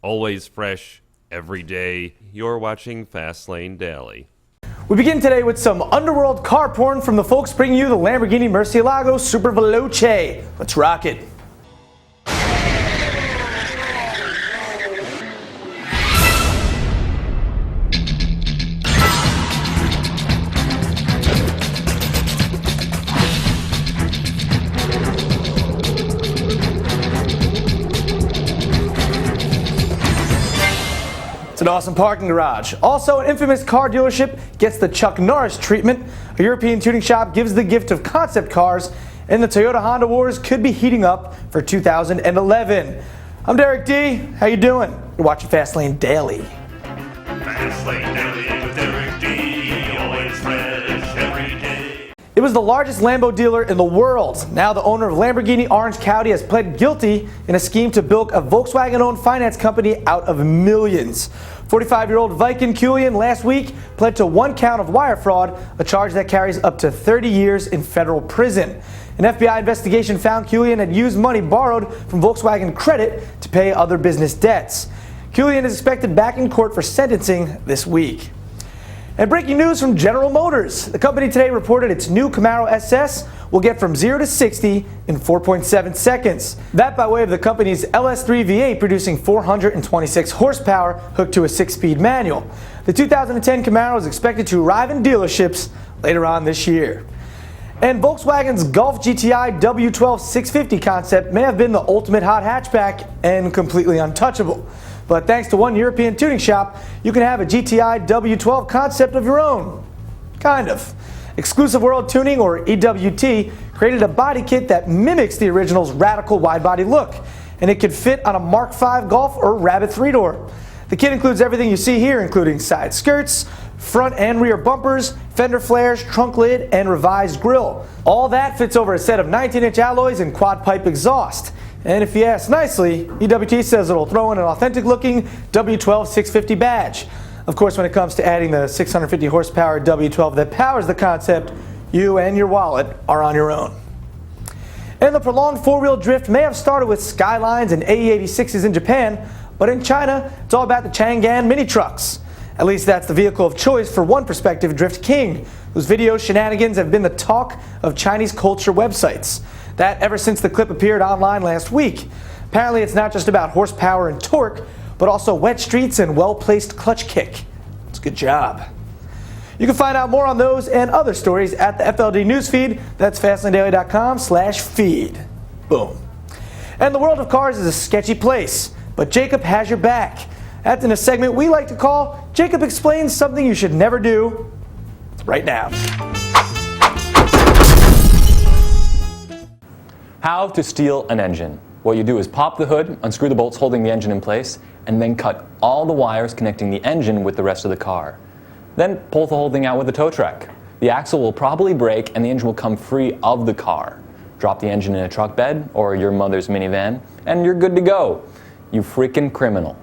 Always fresh, every day. You're watching Fastlane Daily. We begin today with some underworld car porn from the folks bringing you the Lamborghini Murcielago Super Veloce. Let's rock it. It's an awesome parking garage. Also, an infamous car dealership gets the Chuck Norris treatment. A European tuning shop gives the gift of concept cars, and the Toyota-Honda wars could be heating up for 2011. I'm Derek D. How you doing? You're watching Fastlane Daily. Fastlane Daily with Derek D. Always fresh every day. It was the largest Lambo dealer in the world. Now the owner of Lamborghini Orange County has pled guilty in a scheme to bilk a Volkswagen-owned finance company out of millions. 45-year-old Viking Kulian last week pled to 1 count of wire fraud, a charge that carries up to 30 years in federal prison. An FBI investigation found Kulian had used money borrowed from Volkswagen Credit to pay other business debts. Kulian is expected back in court for sentencing this week. And breaking news from General Motors. The company today reported its new Camaro SS will get from 0 to 60 in 4.7 seconds. That by way of the company's LS3 V8 producing 426 horsepower hooked to a 6-speed manual. The 2010 Camaro is expected to arrive in dealerships later on this year. And Volkswagen's Golf GTI W12 650 concept may have been the ultimate hot hatchback and completely untouchable. But thanks to one European tuning shop, you can have a GTI W12 concept of your own. Kind of. Exclusive World Tuning, or EWT, created a body kit that mimics the original's radical wide-body look, and it could fit on a Mark V Golf or Rabbit 3-door. The kit includes everything you see here, including side skirts, front and rear bumpers, fender flares, trunk lid, and revised grille. All that fits over a set of 19-inch alloys and quad-pipe exhaust. And if you ask nicely, EWT says it'll throw in an authentic-looking W12 650 badge. Of course, when it comes to adding the 650 horsepower W12 that powers the concept, you and your wallet are on your own. And the prolonged four-wheel drift may have started with Skylines and AE86s in Japan, but in China, it's all about the Chang'an mini trucks. At least that's the vehicle of choice for one prospective drift king, whose video shenanigans have been the talk of Chinese culture websites. That ever since the clip appeared online last week. Apparently it's not just about horsepower and torque, but also wet streets and well-placed clutch kick. It's a good job. You can find out more on those and other stories at the FLD newsfeed. That's fastlanedaily.com/feed. Boom. And the world of cars is a sketchy place, but Jacob has your back. That's in a segment we like to call Jacob Explains Something You Should Never Do Right Now. How to steal an engine. What you do is pop the hood, unscrew the bolts holding the engine in place, and then cut all the wires connecting the engine with the rest of the car. Then pull the whole thing out with a tow truck. The axle will probably break and the engine will come free of the car. Drop the engine in a truck bed or your mother's minivan, and you're good to go. You freaking criminal.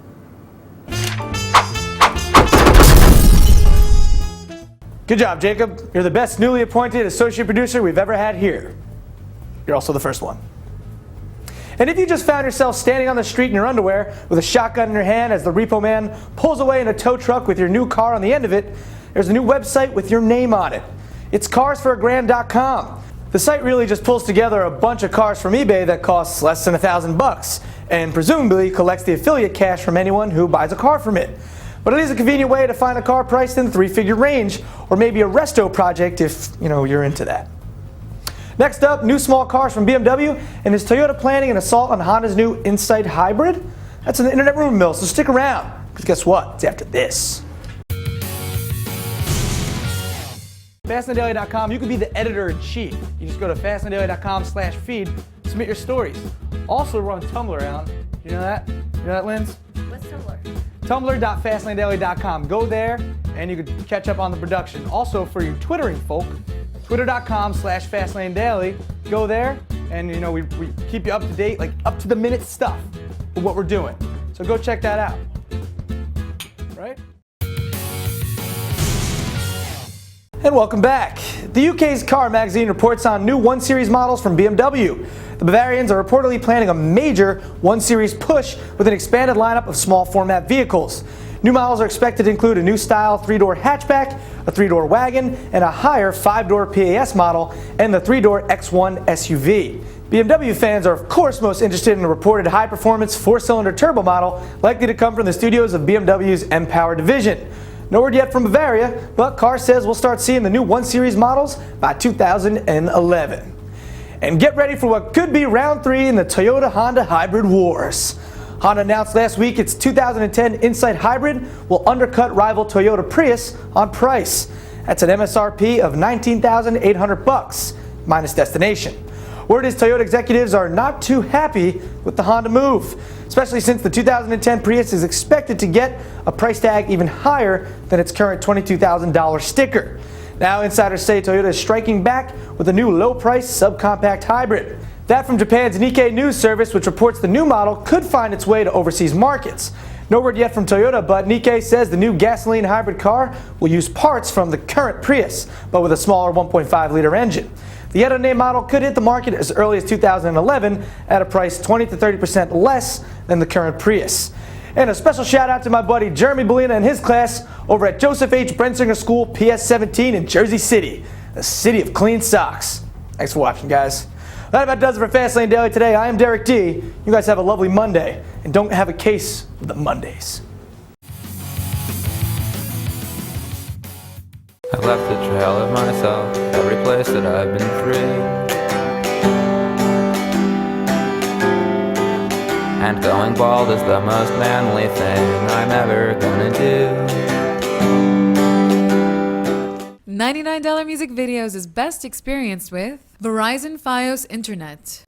Good job, Jacob. You're the best newly appointed associate producer we've ever had here. You're also the first one. And if you just found yourself standing on the street in your underwear with a shotgun in your hand as the repo man pulls away in a tow truck with your new car on the end of it, there's a new website with your name on it. It's carsforagrand.com. The site really just pulls together a bunch of cars from eBay that costs less than $1,000 and presumably collects the affiliate cash from anyone who buys a car from it. But it is a convenient way to find a car priced in the 3-figure range, or maybe a resto project if, you're into that. Next up, new small cars from BMW, and is Toyota planning an assault on Honda's new Insight Hybrid? That's an internet rumor mill, so stick around, because guess what? It's after this. FastlandDaily.com, you can be the editor-in-chief. You just go to FastlandDaily.com/feed, submit your stories. Also, we're on Tumblr, Alan. You know that? You know that, Linz? What's Tumblr? Tumblr.FastlandDaily.com. Go there, and you can catch up on the production. Also, for you Twittering folk, Twitter.com/FastlaneDaily. Go there, and we keep you up to date, like up to the minute stuff of what we're doing. So go check that out. Right? And welcome back. The UK's Car magazine reports on new 1 Series models from BMW. The Bavarians are reportedly planning a major 1 Series push with an expanded lineup of small format vehicles. New models are expected to include a new style 3-door hatchback, a 3-door wagon, and a higher 5-door PAS model, and the 3-door X1 SUV. BMW fans are of course most interested in the reported high-performance 4-cylinder turbo model likely to come from the studios of BMW's M-Power division. No word yet from Bavaria, but Car says we'll start seeing the new 1 Series models by 2011. And get ready for what could be round 3 in the Toyota-Honda hybrid wars. Honda announced last week its 2010 Insight Hybrid will undercut rival Toyota Prius on price. That's an MSRP of $19,800 minus destination. Word is Toyota executives are not too happy with the Honda move, especially since the 2010 Prius is expected to get a price tag even higher than its current $22,000 sticker. Now insiders say Toyota is striking back with a new low-price subcompact hybrid. That from Japan's Nikkei news service, which reports the new model could find its way to overseas markets. No word yet from Toyota, but Nikkei says the new gasoline hybrid car will use parts from the current Prius, but with a smaller 1.5-liter engine. The yet unnamed model could hit the market as early as 2011 at a price 20 to 30% less than the current Prius. And a special shout out to my buddy Jeremy Bolina and his class over at Joseph H. Brensinger School PS17 in Jersey City, the city of clean socks. Thanks for watching, guys. That about does it for Fastlane Daily today. I am Derek D. You guys have a lovely Monday, and don't have a case of the Mondays. I've left a trail of myself every place that I've been free, and going bald is the most manly thing I'm ever gonna do. $99 music videos is best experienced with Verizon Fios Internet.